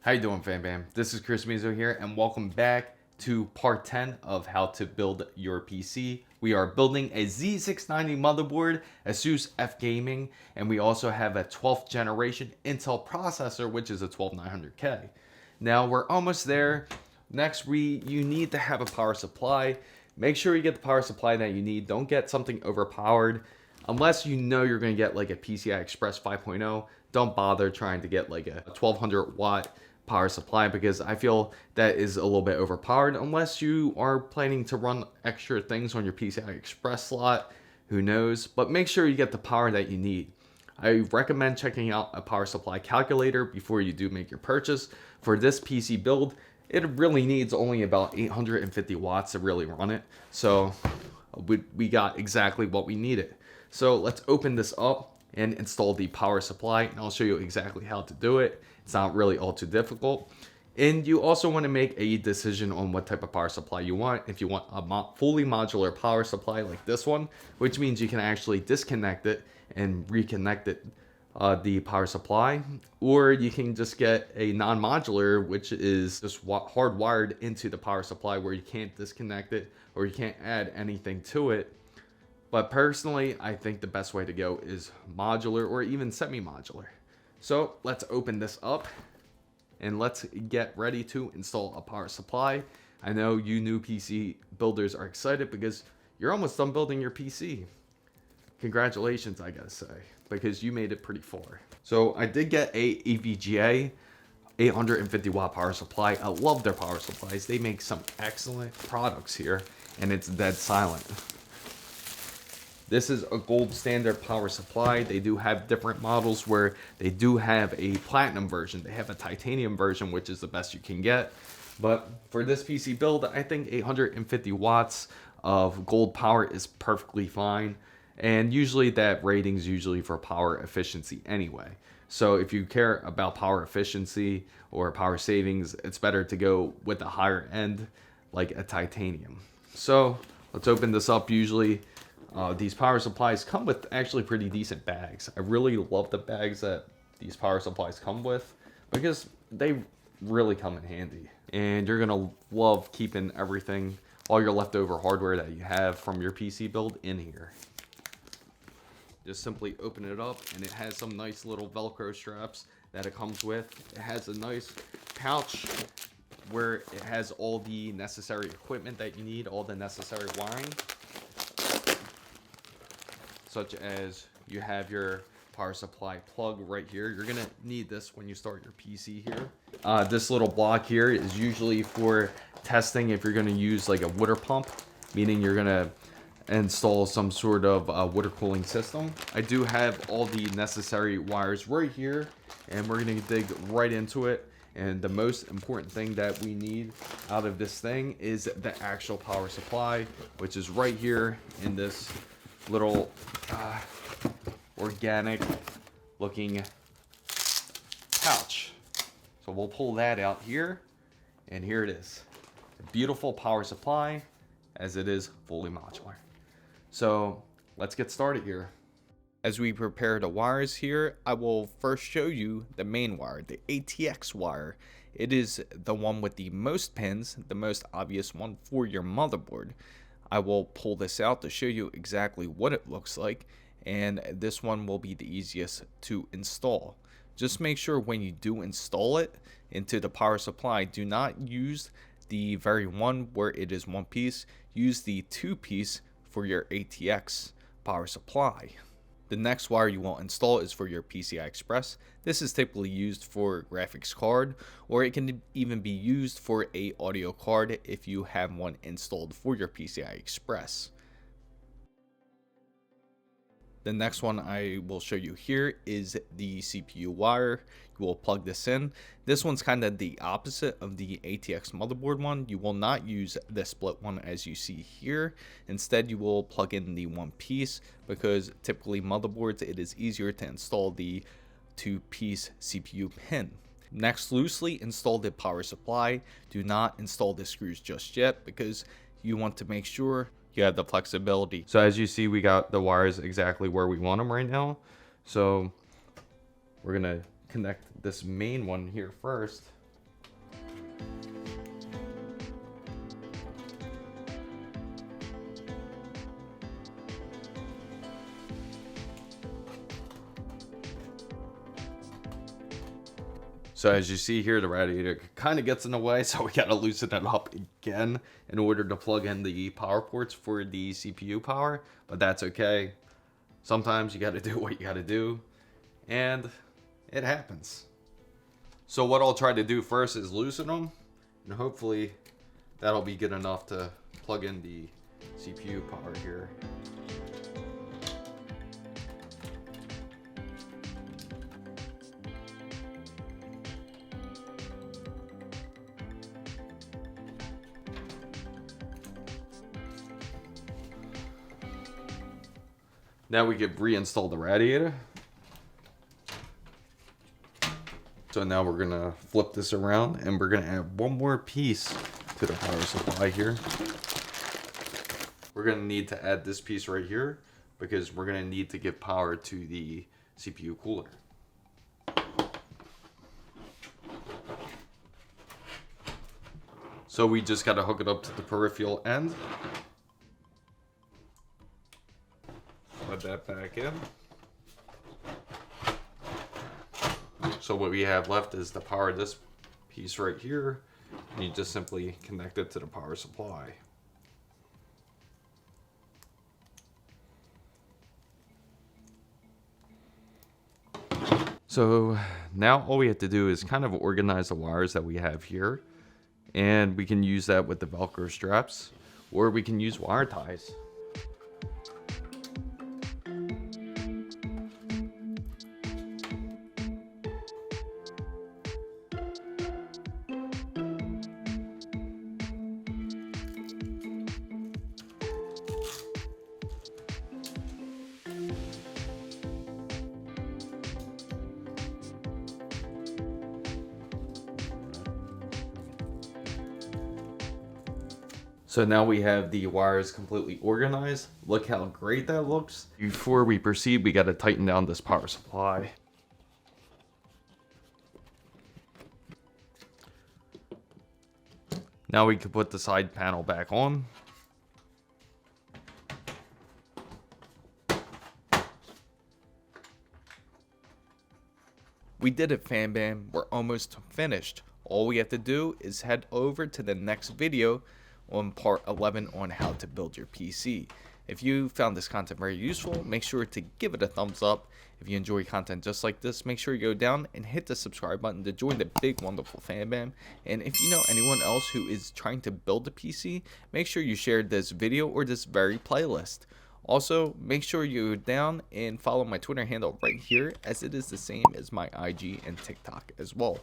How you doing, fam bam? This is Chris Mizo here, and welcome back to part 10 of how to build your PC. We are building a Z690 motherboard, ASUS F Gaming, and we also have a 12th generation Intel processor, which is a 12900K. Now we're almost there. Next, you need to have a power supply. Make sure you get the power supply that you need. Don't get something overpowered. Unless you know you're going to get like a PCI Express 5.0, don't bother trying to get like a 1200 watt power supply, because I feel that is a little bit overpowered unless you are planning to run extra things on your PCI Express slot. Who knows? But make sure you get the power that you need. I recommend checking out a power supply calculator before you do make your purchase. For this PC build, it really needs only about 850 watts to really run it. So we got exactly what we needed. So let's open this up and install the power supply, and I'll show you exactly how to do it. It's not really all too difficult. And you also want to make a decision on what type of power supply you want. If you want a fully modular power supply like this one, which means you can actually disconnect it and reconnect it, the power supply, or you can just get a non-modular, which is just hardwired into the power supply, where you can't disconnect it or you can't add anything to it. But personally, I think the best way to go is modular or even semi-modular. So let's open this up and let's get ready to install a power supply. I know you new PC builders are excited because you're almost done building your PC. Congratulations, I gotta say, because you made it pretty far. So I did get a EVGA 850 watt power supply. I love their power supplies. They make some excellent products here, and it's dead silent. This is a gold standard power supply. They do have different models where they do have a platinum version. They have a titanium version, which is the best you can get. But for this PC build, I think 850 watts of gold power is perfectly fine. And usually that rating's usually for power efficiency anyway. So if you care about power efficiency or power savings, it's better to go with the higher end, like a titanium. So let's open this up. Usually these power supplies come with actually pretty decent bags. I really love the bags that these power supplies come with, because they really come in handy. And you're gonna love keeping everything, all your leftover hardware that you have from your PC build, in here. Just simply open it up, and it has some nice little Velcro straps that it comes with. It has a nice pouch where it has all the necessary equipment that you need, all the necessary wiring, such as you have your power supply plug right here. You're gonna need this when you start your PC here. This little block here is usually for testing if you're gonna use like a water pump, meaning you're gonna install some sort of water cooling system. I do have all the necessary wires right here, and we're gonna dig right into it. And the most important thing that we need out of this thing is the actual power supply, which is right here in this little organic looking pouch. So we'll pull that out here, and here it is. A beautiful power supply, as it is fully modular. So let's get started here. As we prepare the wires here, I will first show you the main wire, the ATX wire. It is the one with the most pins, the most obvious one for your motherboard. I will pull this out to show you exactly what it looks like, and this one will be the easiest to install. Just make sure when you do install it into the power supply, do not use the very one where it is one piece. Use the two piece for your ATX power supply. The next wire you will install is for your PCI Express. This is typically used for graphics card, or it can even be used for a audio card if you have one installed for your PCI Express. The next one I will show you here is the CPU wire. You will plug this in. This one's kind of the opposite of the ATX motherboard one. You will not use the split one as you see here. Instead, you will plug in the one piece, because typically motherboards, it is easier to install the two-piece CPU pin. Next, loosely install the power supply. Do not install the screws just yet, because you want to make sure you have the flexibility. So as you see, we got the wires exactly where we want them right now. So we're gonna connect this main one here first. So as you see here, the radiator kind of gets in the way, so we got to loosen it up again in order to plug in the power ports for the CPU power, but that's okay. Sometimes you got to do what you got to do, and it happens. So what I'll try to do first is loosen them, and hopefully that'll be good enough to plug in the CPU power here. Now we can reinstall the radiator. So now we're gonna flip this around and we're gonna add one more piece to the power supply here. We're gonna need to add this piece right here because we're gonna need to give power to the CPU cooler. So we just gotta hook it up to the peripheral end. Put that back in. So what we have left is to power this piece right here, and you just simply connect it to the power supply. So now all we have to do is kind of organize the wires that we have here, and we can use that with the Velcro straps, or we can use wire ties. So now we have the wires completely organized. Look how great that looks. Before we proceed, we got to tighten down this power supply. Now we can put the side panel back on. We did it, fam bam. We're almost finished. All we have to do is head over to the next video on part 11 on how to build your PC. If you found this content very useful, make sure to give it a thumbs up. If you enjoy content just like this, make sure you go down and hit the subscribe button to join the big wonderful fan bam. And if you know anyone else who is trying to build a PC, make sure you share this video or this very playlist. Also, make sure you go down and follow my Twitter handle right here, as it is the same as my IG and TikTok as well.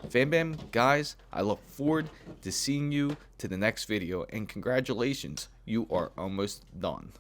Fan bam, guys, I look forward to seeing you to the next video, and congratulations, you are almost done.